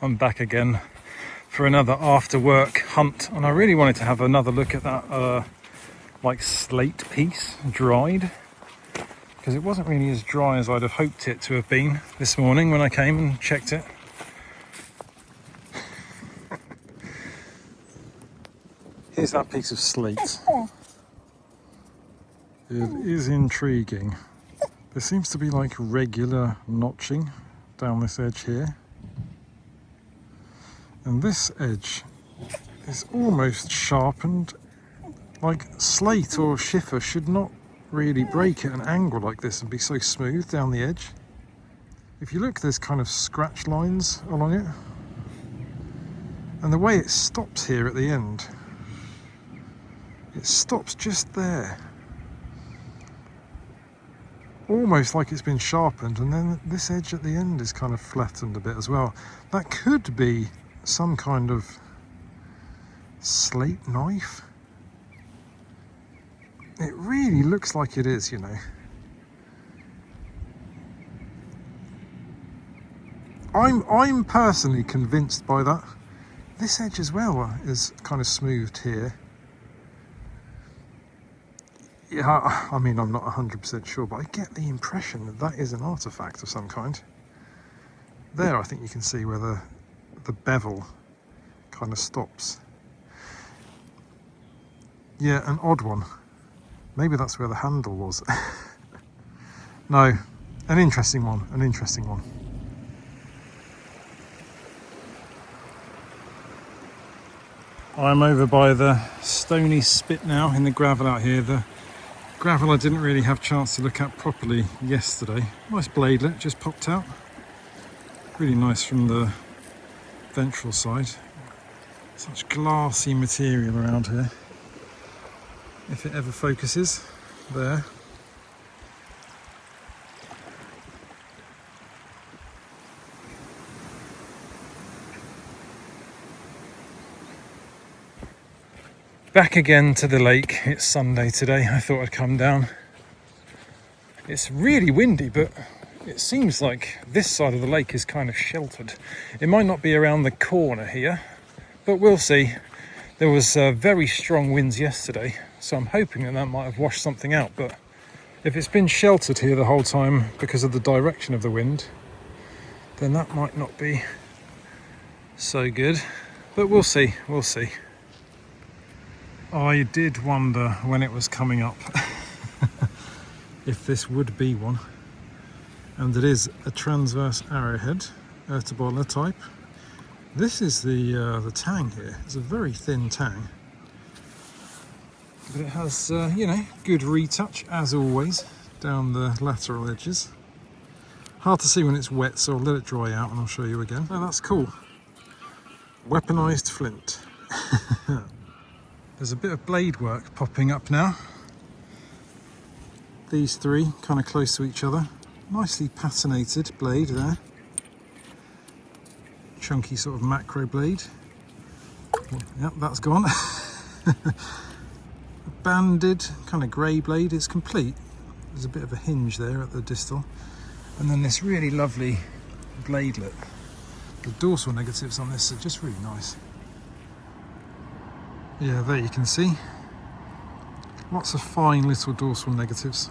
I'm back again for another after work hunt, and I really wanted to have another look at that like slate piece dried, because it wasn't really as dry as I'd have hoped it to have been this morning when I came and checked it. Here's that piece of slate. It is intriguing. There seems to be like regular notching down this edge here. And this edge is almost sharpened. Like slate or schiffer should not really break at an angle like this and be so smooth down the edge. If you look, there's kind of scratch lines along it. And the way it stops here at the end, it stops just there. Almost like it's been sharpened, and then this edge at the end is kind of flattened a bit as well. That could be some kind of slate knife. It really looks like it is, you know. I'm personally convinced by that. This edge as well is kind of smoothed here. Yeah, I mean, I'm not 100% sure, but I get the impression that that is an artifact of some kind. There, I think you can see where the bevel kind of stops. Yeah, an odd one. Maybe that's where the handle was. No, an interesting one, an interesting one. I'm over by the stony spit now in the gravel out here. The gravel I didn't really have a chance to look at properly yesterday. Nice bladelet just popped out. Really nice from the ventral side. Such glassy material around here. If it ever focuses, there. Back again to the lake. It's Sunday today. I thought I'd come down. It's really windy, but it seems like this side of the lake is kind of sheltered. It might not be around the corner here, but we'll see. There was very strong winds yesterday, so I'm hoping that might have washed something out. But if it's been sheltered here the whole time because of the direction of the wind, then that might not be so good. But we'll see, we'll see. I did wonder when it was coming up if this would be one, and it is a transverse arrowhead, Ertabolla type. This is the tang here. It's a very thin tang, but it has you know, good retouch as always down the lateral edges. Hard to see when it's wet, so I'll let it dry out and I'll show you again. Oh, that's cool. Weaponized flint. There's a bit of blade work popping up now. These three kind of close to each other. Nicely patinated blade there. Chunky sort of macro blade. Yep, that's gone. A banded kind of grey blade. It's complete. There's a bit of a hinge there at the distal. And then this really lovely bladelet. The dorsal negatives on this are just really nice. Yeah, there you can see. Lots of fine little dorsal negatives.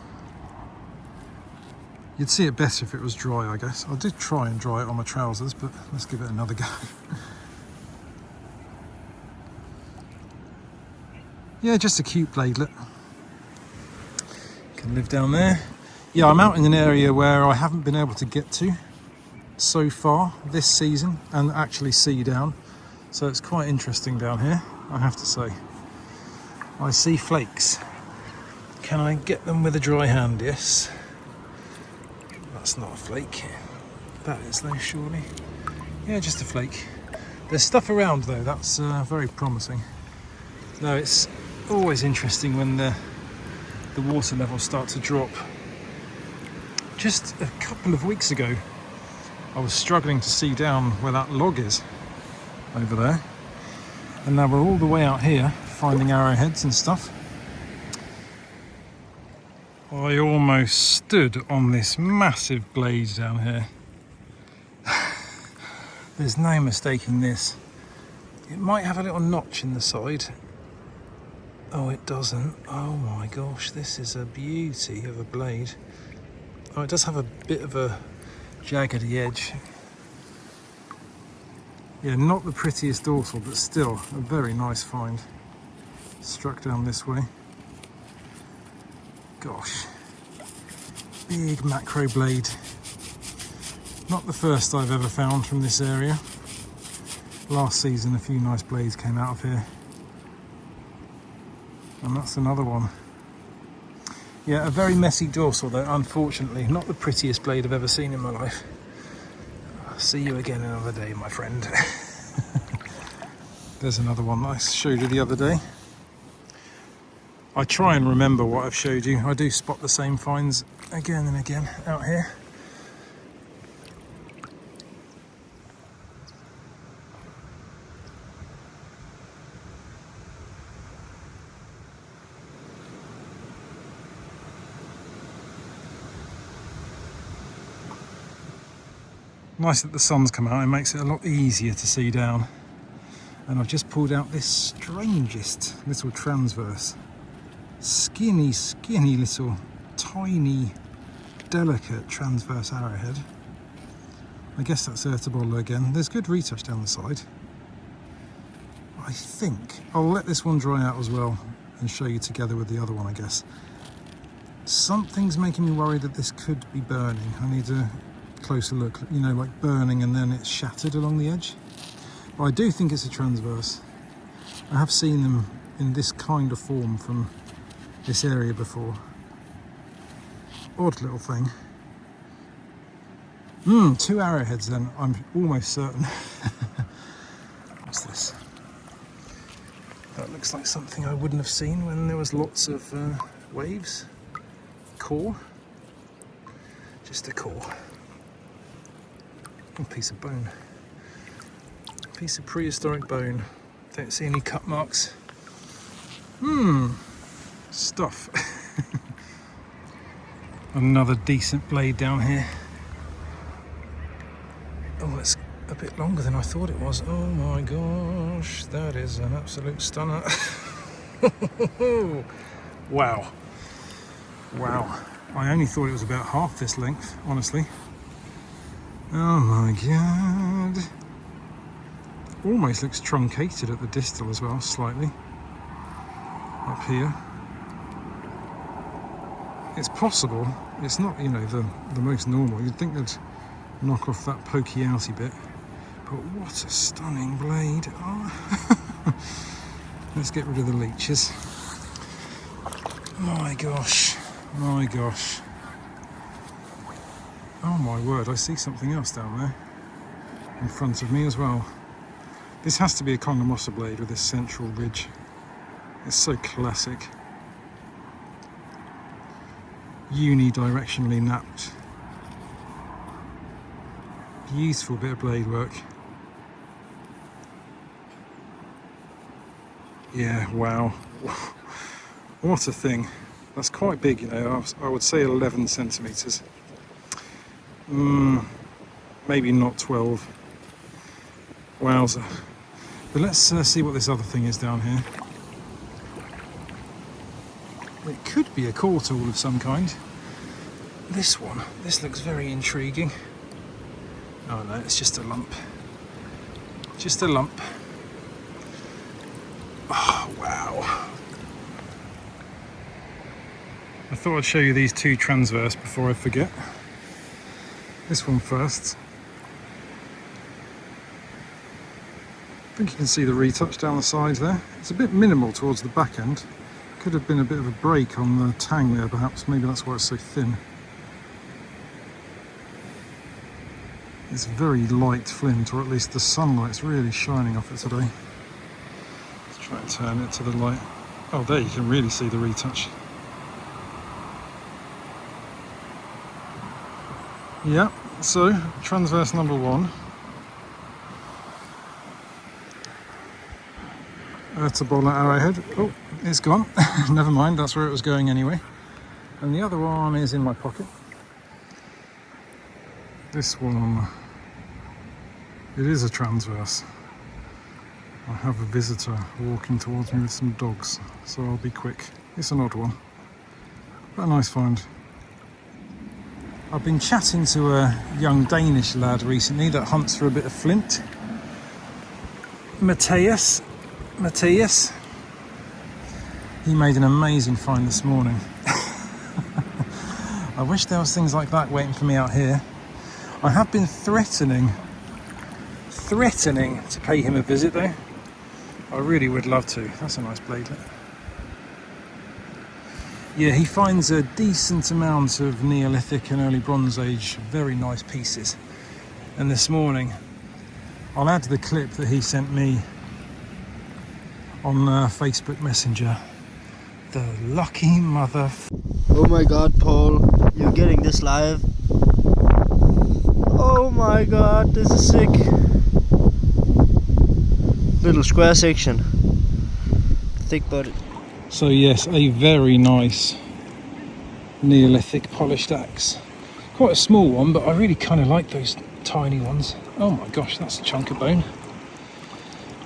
You'd see it better if it was dry, I guess. I did try and dry it on my trousers, but let's give it another go. Yeah, just a cute bladelet. Can live down there. Yeah, I'm out in an area where I haven't been able to get to so far this season and actually see down. So it's quite interesting down here, I have to say. I see flakes. Can I get them with a dry hand? Yes. That's not a flake. That is though, surely. Yeah, just a flake. There's stuff around though, that's very promising. No, it's always interesting when the water levels start to drop. Just a couple of weeks ago, I was struggling to see down where that log is over there. And now we're all the way out here finding arrowheads and stuff. I almost stood on this massive blade down here. There's no mistaking this. It might have a little notch in the side. Oh, it doesn't. Oh my gosh, this is a beauty of a blade. Oh, it does have a bit of a jaggedy edge. Yeah, not the prettiest dorsal, but still a very nice find. Struck down this way. Gosh, big macro blade. Not the first I've ever found from this area. Last season a few nice blades came out of here. And that's another one. Yeah, a very messy dorsal though, unfortunately. Not the prettiest blade I've ever seen in my life. I'll see you again another day, my friend. There's another one that I showed you the other day. I try and remember what I've showed you. I do spot the same finds again and again out here. Nice that the sun's come out, it makes it a lot easier to see down. And I've just pulled out this strangest little transverse. Skinny little, tiny, delicate transverse arrowhead. I guess that's Ertabolla again. There's good retouch down the side. I think I'll let this one dry out as well and show you together with the other one, I guess. Something's making me worry that this could be burning. I need a closer look, you know, like burning and then it's shattered along the edge. But I do think it's a transverse. I have seen them in this kind of form from this area before. Odd little thing. 2 arrowheads then, I'm almost certain. What's this? That looks like something I wouldn't have seen when there was lots of waves. Core. Just a core. A piece of bone. Piece of prehistoric bone. Don't see any cut marks. Stuff. Another decent blade down here. Oh, it's a bit longer than I thought it was. Oh my gosh, that is an absolute stunner. Wow. Wow. I only thought it was about half this length, honestly. Oh my god. Almost looks truncated at the distal as well, slightly. Up here. It's possible. It's not, you know, the most normal. You'd think they'd knock off that pokey outy bit. But what a stunning blade. Oh. Let's get rid of the leeches. My gosh. My gosh. Oh my word, I see something else down there in front of me as well. This has to be a Congomossa blade with this central ridge. It's so classic. Unidirectionally napped. Beautiful bit of blade work. Yeah, wow. What a thing. That's quite big, you know. I would say 11 centimetres. Maybe not 12. Wowza. But let's see what this other thing is down here. It could be a core tool of some kind. This one, this looks very intriguing. Oh no, it's just a lump. Just a lump. Oh, wow. I thought I'd show you these 2 transverse before I forget. This one first. I think you can see the retouch down the sides there. It's a bit minimal towards the back end. Could have been a bit of a break on the tang there perhaps. Maybe that's why it's so thin. It's very light flint, or at least the sunlight's really shining off it today. Let's try and turn it to the light. Oh, there you can really see the retouch. Yeah, so transverse number 1. Ertabolla arrowhead. Oh, it's gone. Never mind, that's where it was going anyway. And the other one is in my pocket. This one It is a transverse. I have a visitor walking towards me with some dogs, so I'll be quick. It's an odd one, but a nice find. I've been chatting to a young Danish lad recently that hunts for a bit of flint. Matthias. He made an amazing find this morning. I wish there was things like that waiting for me out here. I have been threatening to pay him a visit though. I really would love to. That's a nice bladelet. Yeah, he finds a decent amount of Neolithic and early Bronze Age, very nice pieces. And this morning, I'll add the clip that he sent me on Facebook Messenger. The lucky mother. Oh my god, Paul, you're getting this live. Oh my god, this is sick. Little square section. Thick body. So yes, a very nice Neolithic polished axe. Quite a small one, but I really kind of like those tiny ones. Oh my gosh, that's a chunk of bone.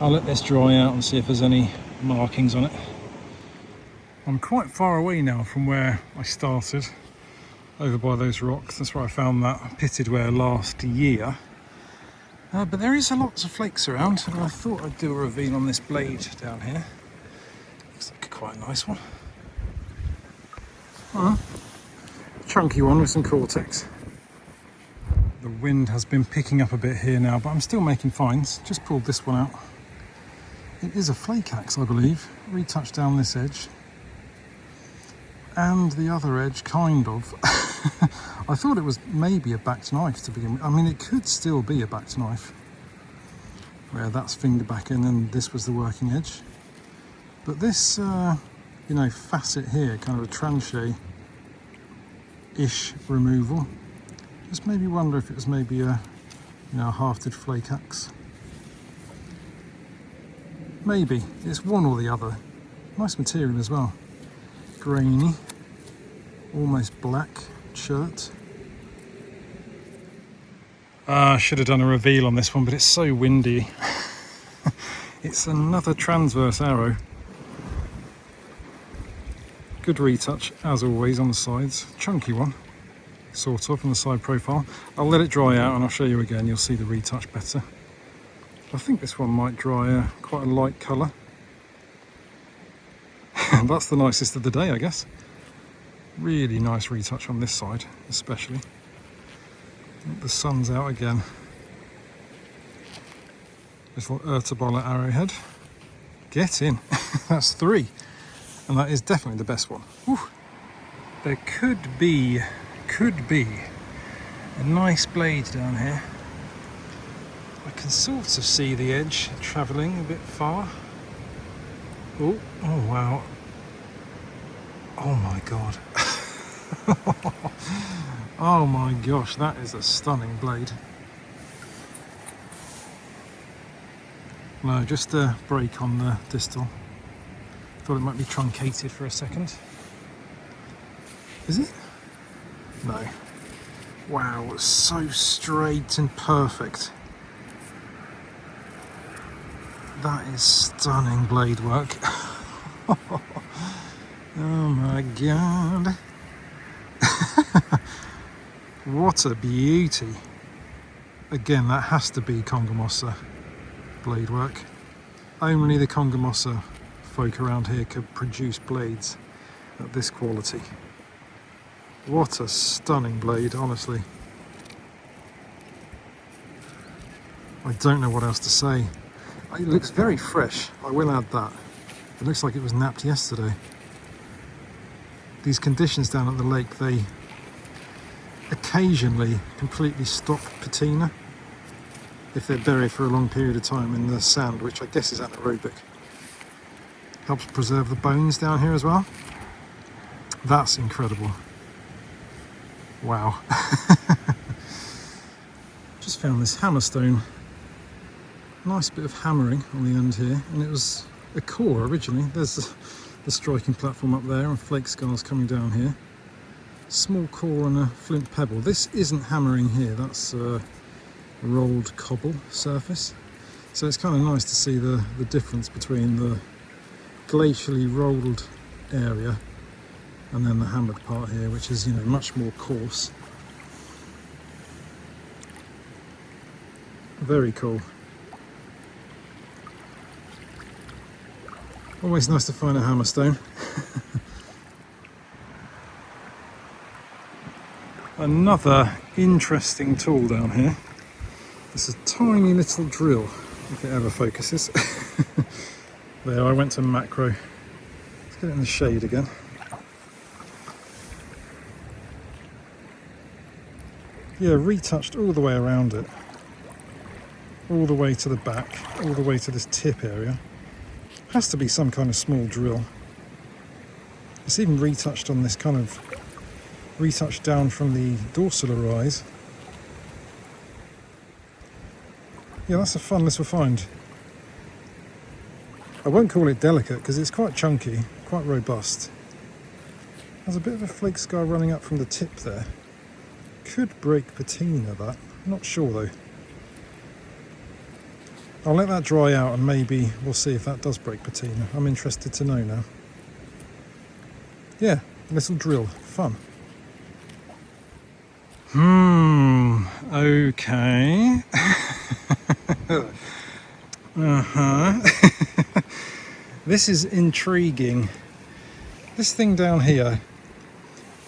I'll let this dry out and see if there's any markings on it. I'm quite far away now from where I started, over by those rocks. That's where I found that pitted ware last year. But there is lots of flakes around, and I thought I'd do a reveal on this blade down here. Looks like quite a nice one. Chunky one with some cortex. The wind has been picking up a bit here now, but I'm still making finds. Just pulled this one out. It is a flake axe, I believe. Retouched down this edge. And the other edge, kind of. I thought it was maybe a backed knife to begin with. I mean, it could still be a backed knife, where that's finger back in and this was the working edge. But this, facet here, kind of a tranché-ish removal, just made me wonder if it was maybe a hafted flake axe. Maybe. It's one or the other. Nice material as well. Grainy, almost black shirt. I should have done a reveal on this one, but it's so windy. It's another transverse arrow. Good retouch, as always, on the sides. Chunky one, sort of, on the side profile. I'll let it dry out and I'll show you again. You'll see the retouch better. I think this one might dry quite a light colour. That's the nicest of the day, I guess. Really nice retouch on this side, especially. The sun's out again. Little Ertabolla arrowhead. Get in. That's 3. And that is definitely the best one. Whew. There could be a nice blade down here. I can sort of see the edge travelling a bit far. Oh wow. Oh my god. Oh my gosh, that is a stunning blade. No, just a break on the distal. Thought it might be truncated for a second. Is it? No. Wow, it's so straight and perfect. That is stunning blade work. Oh my god. What a beauty. Again, that has to be Congomossa blade work. Only the Congomossa folk around here could produce blades at this quality. What a stunning blade, honestly. I don't know what else to say. It looks very fresh, I will add that. It looks like it was napped yesterday. These conditions down at the lake, they occasionally completely stop patina if they're buried for a long period of time in the sand, which I guess is anaerobic. Helps preserve the bones down here as well. That's incredible. Wow. Just found this hammerstone. Nice bit of hammering on the end here, and it was a core originally. There's the striking platform up there and flake scars coming down here. Small core and a flint pebble. This isn't hammering here, that's rolled cobble surface. So it's kind of nice to see the difference between the glacially rolled area and then the hammered part here, which is, you know, much more coarse. Very cool. Always nice to find a hammerstone. Another interesting tool down here. It's a tiny little drill, if it ever focuses. There, I went to macro. Let's get it in the shade again. Yeah, retouched all the way around it. All the way to the back, all the way to this tip area. Has to be some kind of small drill. It's even retouched on this kind of retouched down from the dorsal rise. Yeah, that's a fun little find. I won't call it delicate because it's quite chunky, quite robust. There's a bit of a flake scar running up from the tip there. Could break patina, that. Not sure though. I'll let that dry out and maybe we'll see if that does break patina. I'm interested to know now. Yeah, little drill, fun. Okay. This is intriguing. This thing down here,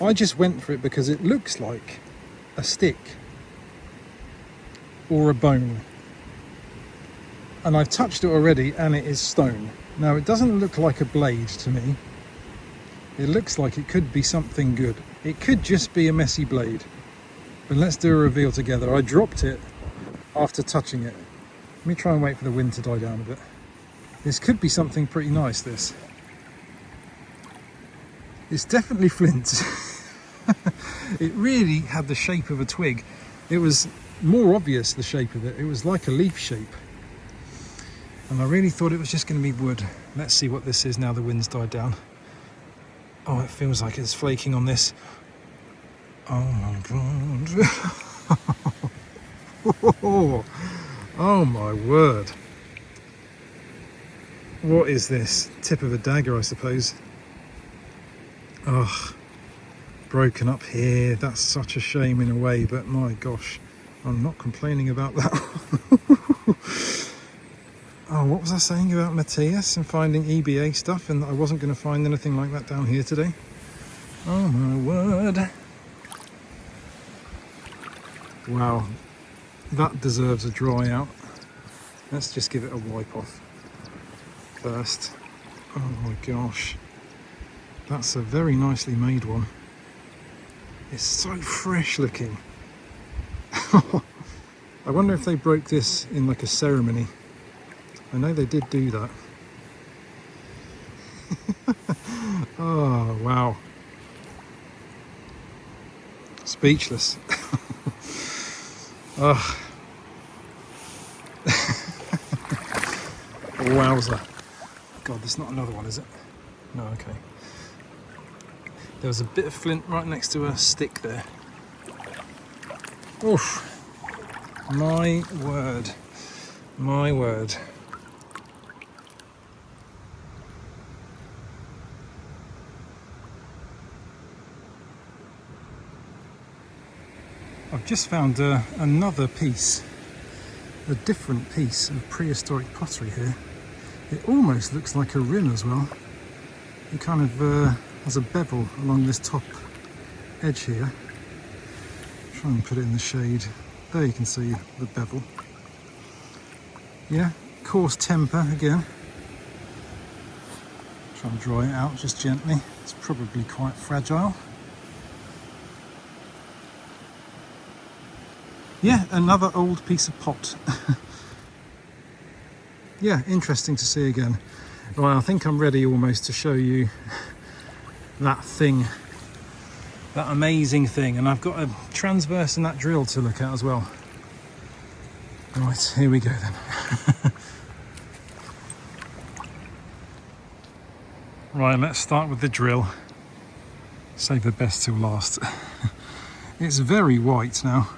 I just went for it because it looks like a stick or a bone. And I've touched it already and it is stone. Now it doesn't look like a blade to me. It looks like it could be something good. It could just be a messy blade. But let's do a reveal together. I dropped it after touching it. Let me try and wait for the wind to die down a bit. This could be something pretty nice, this. It's definitely flint. It really had the shape of a twig. It was more obvious, the shape of it. It was like a leaf shape. And I really thought it was just going to be wood. Let's see what this is now the wind's died down. Oh, it feels like it's flaking on this. Oh my god. Oh my word. What is this? Tip of a dagger, I suppose. Oh, broken up here. That's such a shame in a way, but my gosh, I'm not complaining about that. Oh, what was I saying about Matthias and finding EBA stuff, and I wasn't going to find anything like that down here today? Oh my word. Wow, that deserves a dry out. Let's just give it a wipe off first. Oh my gosh, that's a very nicely made one. It's so fresh looking. I wonder if they broke this in like a ceremony. I know they did do that. Oh wow, speechless. Oh. Wowza. God, there's not another one, is it? No, okay. There was a bit of flint right next to a stick there. Oof. My word. My word. I've just found another piece, a different piece of prehistoric pottery here. It almost looks like a rim as well. It kind of has a bevel along this top edge here. Try and put it in the shade. There you can see the bevel. Yeah, coarse temper again. Try and dry it out just gently. It's probably quite fragile. Yeah, another old piece of pot. Yeah, interesting to see again. Right, I think I'm ready almost to show you that thing, that amazing thing. And I've got a transverse and that drill to look at as well. Right, here we go then. Right, let's start with the drill. Save the best till last. It's very white now.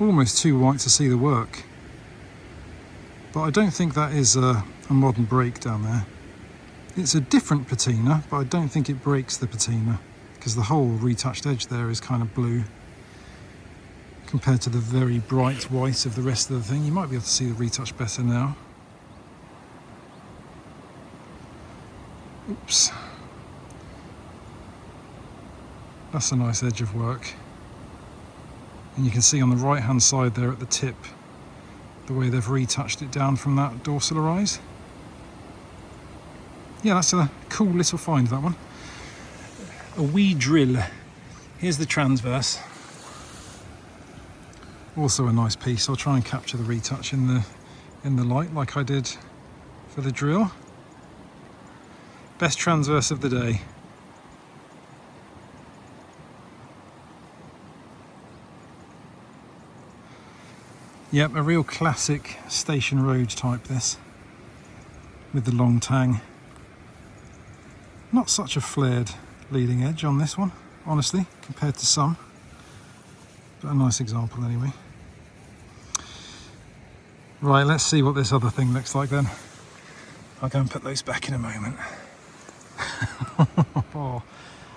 almost too white to see the work. But I don't think that is a modern break down there. It's a different patina, but I don't think it breaks the patina, because the whole retouched edge there is kind of blue compared to the very bright white of the rest of the thing. You might be able to see the retouch better now. Oops. That's a nice edge of work. And you can see on the right hand side there at the tip the way they've retouched it down from that dorsal arise. Yeah, that's a cool little find, that one. A wee drill. Here's the transverse. Also a nice piece. I'll try and capture the retouch in the light like I did for the drill. Best transverse of the day. Yep, a real classic station road type this, with the long tang. Not such a flared leading edge on this one, honestly, compared to some, but a nice example anyway. Right, let's see what this other thing looks like then. I'll go and put those back in a moment. Oh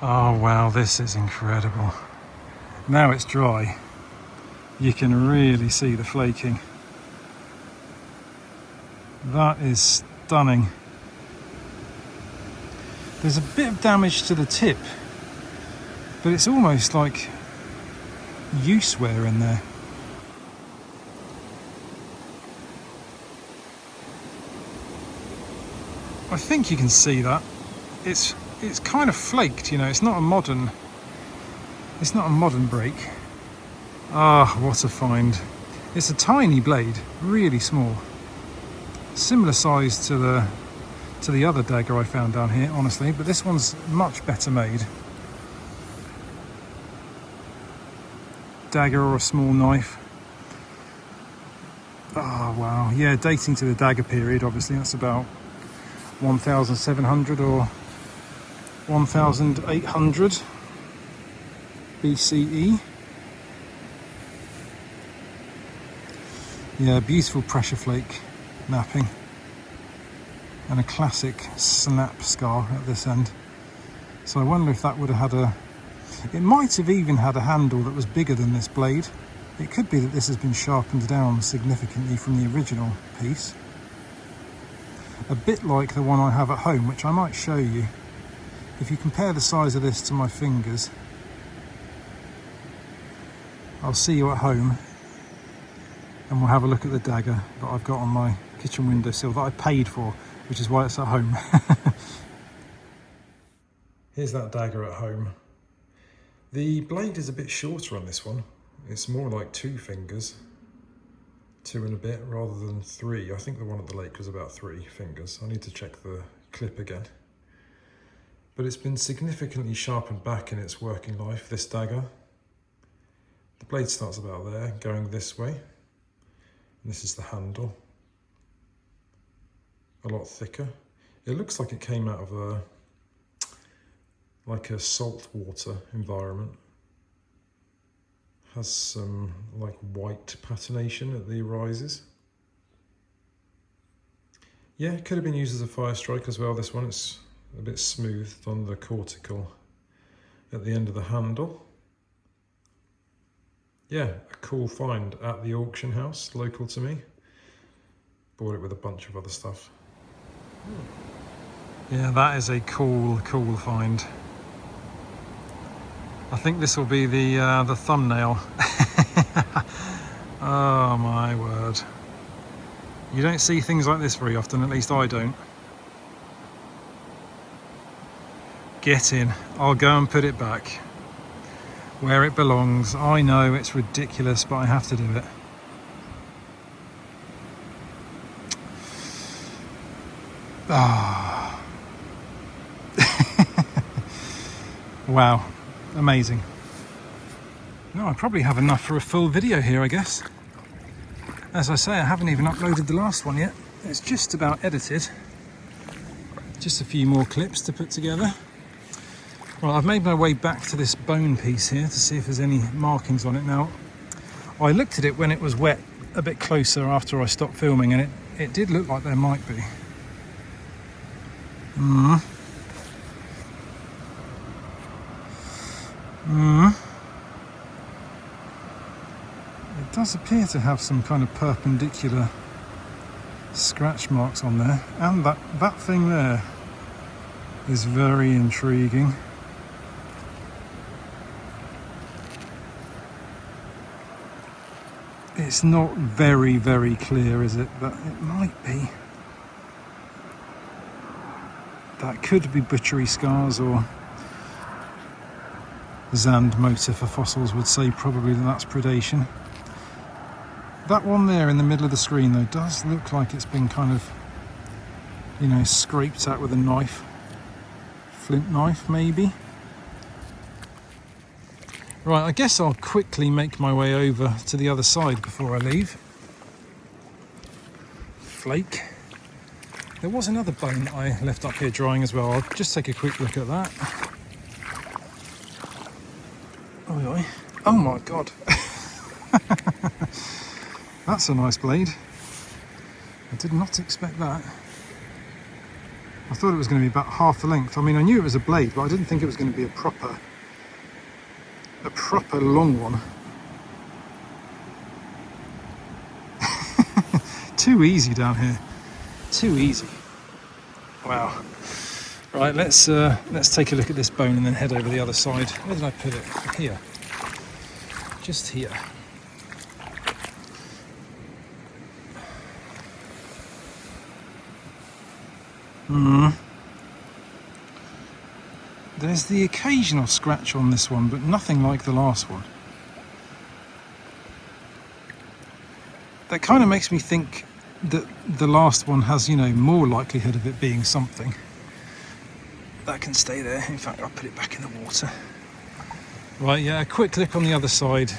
wow, this is incredible. Now it's dry, you can really see the flaking. That is stunning. There's a bit of damage to the tip, but it's almost like use wear in there. I think you can see that. It's kind of flaked, you know, it's not a modern break. Ah, what a find. It's a tiny blade, really small. Similar size to the other dagger I found down here, honestly, but this one's much better made. Dagger or a small knife. Oh wow, yeah, dating to the dagger period, obviously. That's about 1700 or 1800 BCE. Yeah, beautiful pressure flake mapping. And a classic snap scar at this end. So I wonder if that would have had it might have even had a handle that was bigger than this blade. It could be that this has been sharpened down significantly from the original piece. A bit like the one I have at home, which I might show you. If you compare the size of this to my fingers, I'll see you at home, and we'll have a look at the dagger that I've got on my kitchen windowsill that I paid for, which is why it's at home. Here's that dagger at home. The blade is a bit shorter on this one. It's more like 2 fingers, 2 and a bit rather than 3. I think the one at the lake was about 3 fingers. I need to check the clip again. But it's been significantly sharpened back in its working life, this dagger. The blade starts about there, going this way. And this is the handle. A lot thicker. It looks like it came out of a saltwater environment. Has some like white patination at the rises. Yeah, it could have been used as a fire strike as well, this one. It's a bit smoothed on the cortical at the end of the handle. Yeah, a cool find at the auction house, local to me. Bought it with a bunch of other stuff. Yeah, that is a cool find. I think this will be the thumbnail. Oh my word. You don't see things like this very often, at least I don't. Get in. I'll go and put it back where it belongs. I know it's ridiculous, but I have to do it. Ah. Wow, amazing. No, I probably have enough for a full video here, I guess. As I say, I haven't even uploaded the last one yet. It's just about edited. Just a few more clips to put together. Well, I've made my way back to this bone piece here to see if there's any markings on it now. I looked at it when it was wet a bit closer after I stopped filming, and it did look like there might be. It does appear to have some kind of perpendicular scratch marks on there, and that thing there is very intriguing. It's not very, very clear, is it? But it might be. That could be butchery scars, or Zand motor for fossils would say probably that's predation. That one there in the middle of the screen though does look like it's been kind of, you know, scraped at with a knife. Flint knife maybe. Right, I guess I'll quickly make my way over to the other side before I leave. Flake. There was another bone that I left up here drying as well. I'll just take a quick look at that. Oh my god. That's a nice blade. I did not expect that. I thought it was going to be about half the length. I mean, I knew it was a blade, but I didn't think it was going to be a proper long one. Too easy down here. Too easy. Wow. Right, let's take a look at this bone and then head over the other side. Where did I put it? Here. Just here. There's the occasional scratch on this one, but nothing like the last one. That kind of makes me think that the last one has, you know, more likelihood of it being something. That can stay there. In fact, I'll put it back in the water. Right, yeah, a quick look on the other side.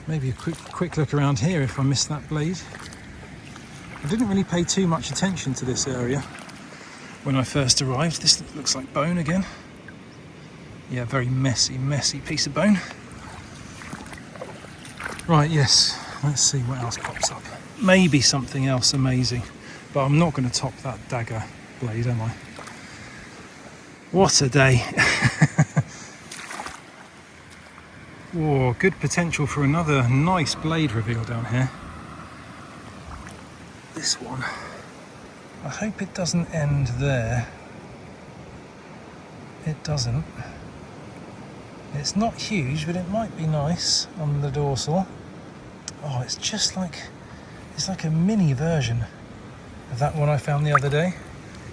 Maybe a quick look around here if I missed that blade. I didn't really pay too much attention to this area when I first arrived. This looks like bone again. Yeah, very messy piece of bone. Right, yes, let's see what else pops up. Maybe something else amazing, but I'm not going to top that dagger blade, am I? What a day. Whoa, good potential for another nice blade reveal down here. This one. I hope it doesn't end there. It doesn't. It's not huge, but it might be nice on the dorsal. Oh, it's just like, it's like a mini version of that one I found the other day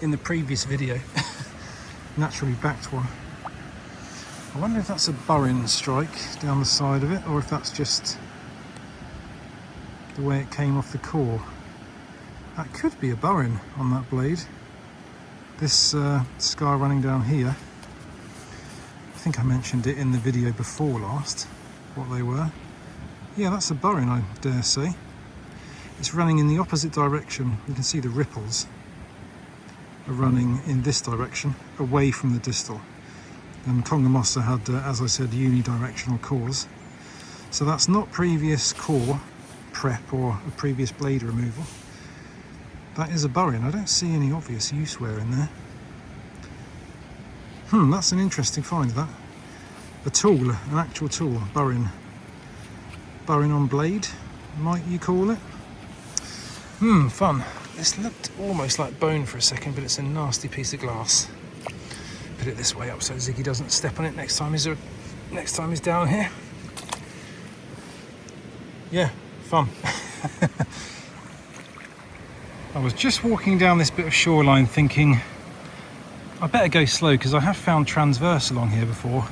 in the previous video. Naturally backed one. I wonder if that's a burin strike down the side of it, or if that's just the way it came off the core. That could be a burin on that blade. This scar running down here, I think I mentioned it in the video before last, what they were. Yeah, that's a burin, I dare say. It's running in the opposite direction. You can see the ripples are running in this direction, away from the distal. And Kongamossa had, as I said, unidirectional cores. So that's not previous core prep or a previous blade removal. That is a burin. I don't see any obvious use wear in there. That's an interesting find, that. A tool, an actual tool, burin. Burin on blade, might you call it? Fun. This looked almost like bone for a second, but it's a nasty piece of glass. Put it this way up so Ziggy doesn't step on it next time he's down here. Yeah, fun. I was just walking down this bit of shoreline thinking I better go slow because I have found transverse along here before,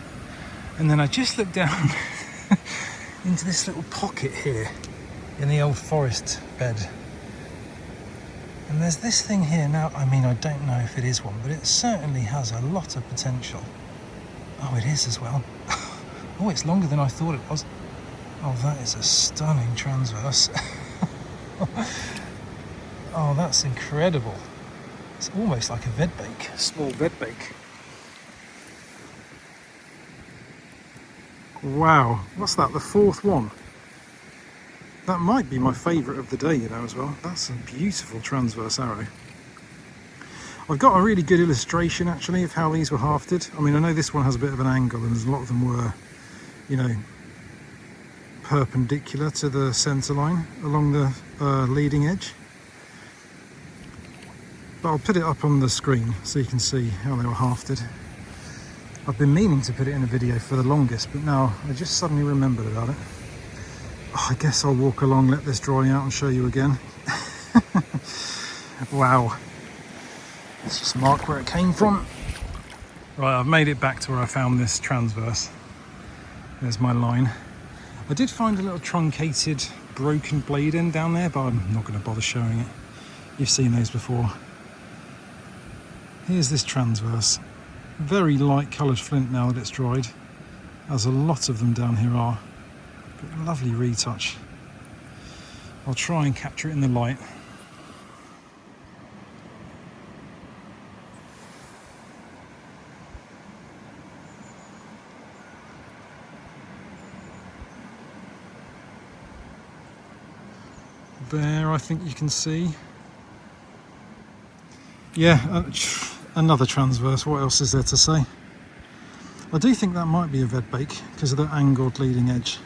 and then I just looked down into this little pocket here in the old forest bed, and there's this thing here. Now, I mean, I don't know if it is one, but it certainly has a lot of potential. Oh, it is as well. Oh, it's longer than I thought it was. Oh, that is a stunning transverse. Oh, that's incredible. It's almost like a vedbake, a small vedbake. Wow, what's that, the fourth one? That might be my favourite of the day, you know, as well. That's a beautiful transverse arrow. I've got a really good illustration actually of how these were hafted. I mean, I know this one has a bit of an angle and a lot of them were, you know, perpendicular to the centre line along the leading edge. But I'll put it up on the screen so you can see how they were hafted. I've been meaning to put it in a video for the longest, but now I just suddenly remembered about it. Oh, I guess I'll walk along, let this dry out and show you again. Wow. Let's just mark where it came from. Right, I've made it back to where I found this transverse. There's my line. I did find a little truncated, broken blade end down there, but I'm not going to bother showing it. You've seen those before. Here's this transverse. Very light coloured flint now that it's dried, as a lot of them down here are. But lovely retouch. I'll try and capture it in the light. There, I think you can see. Yeah, another transverse. What else is there to say? I do think that might be a Vedbake because of the angled leading edge.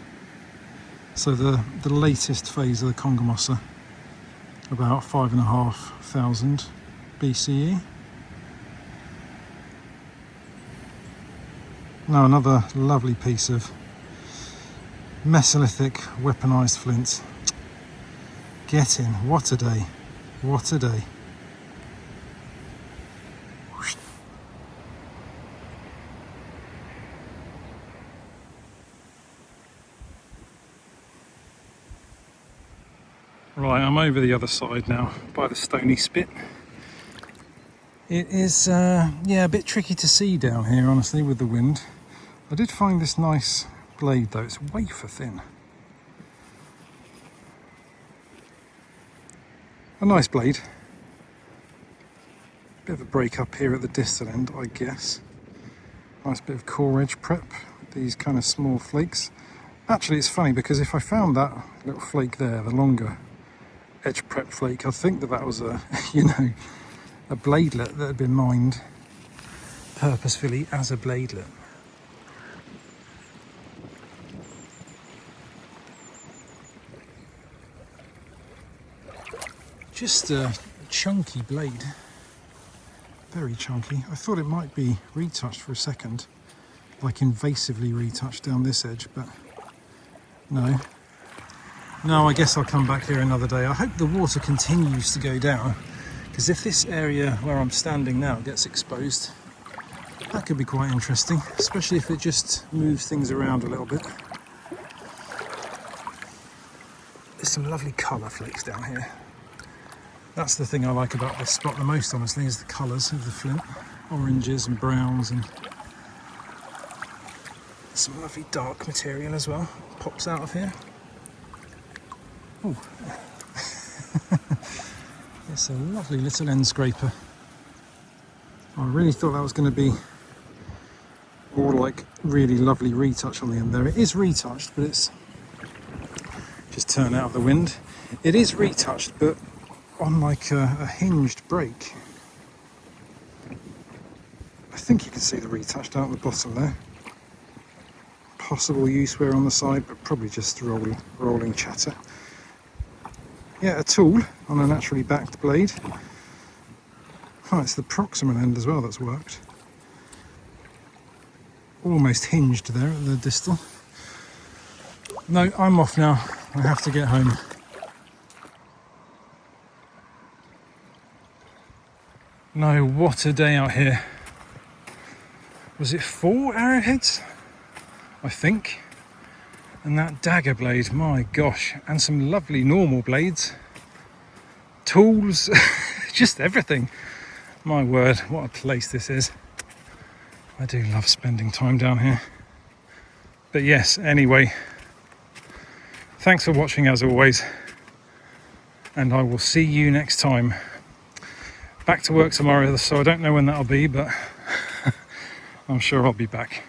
So the latest phase of the Congomossa, about 5,500 BCE. Now another lovely piece of Mesolithic weaponised flint. Get in, what a day, what a day. Right, I'm over the other side now by the Stony Spit. It is, yeah, a bit tricky to see down here, honestly, with the wind. I did find this nice blade though, it's wafer thin. A nice blade. Bit of a break up here at the distal end, I guess. Nice bit of core edge prep, these kind of small flakes. Actually, it's funny because if I found that little flake there, the longer edge prep flake, I think that was a, you know, a bladelet that had been mined purposefully as a bladelet. Just a chunky blade, very chunky. I thought it might be retouched for a second, like invasively retouched down this edge, but no. No, I guess I'll come back here another day. I hope the water continues to go down, because if this area where I'm standing now gets exposed, that could be quite interesting, especially if it just moves things around a little bit. There's some lovely colour flakes down here. That's the thing I like about this spot the most, honestly, is the colours of the flint. Oranges and browns, and some lovely dark material as well pops out of here. Oh, it's a lovely little end scraper. I really thought that was going to be more like really lovely retouch on the end there. It is retouched, but it's just turned out of the wind. It is retouched, but on like a hinged break. I think you can see the retouch down at the bottom there. Possible use wear on the side, but probably just rolling chatter. Yeah, a tool on a naturally backed blade. Oh, it's the proximal end as well that's worked. Almost hinged there at the distal. No, I'm off now. I have to get home. No, what a day out here. Was it 4 arrowheads? I think. And that dagger blade, my gosh. And some lovely normal blades. Tools, just everything. My word, what a place this is. I do love spending time down here. But yes, anyway. Thanks for watching as always. And I will see you next time. Back to work tomorrow, so I don't know when that'll be, but I'm sure I'll be back.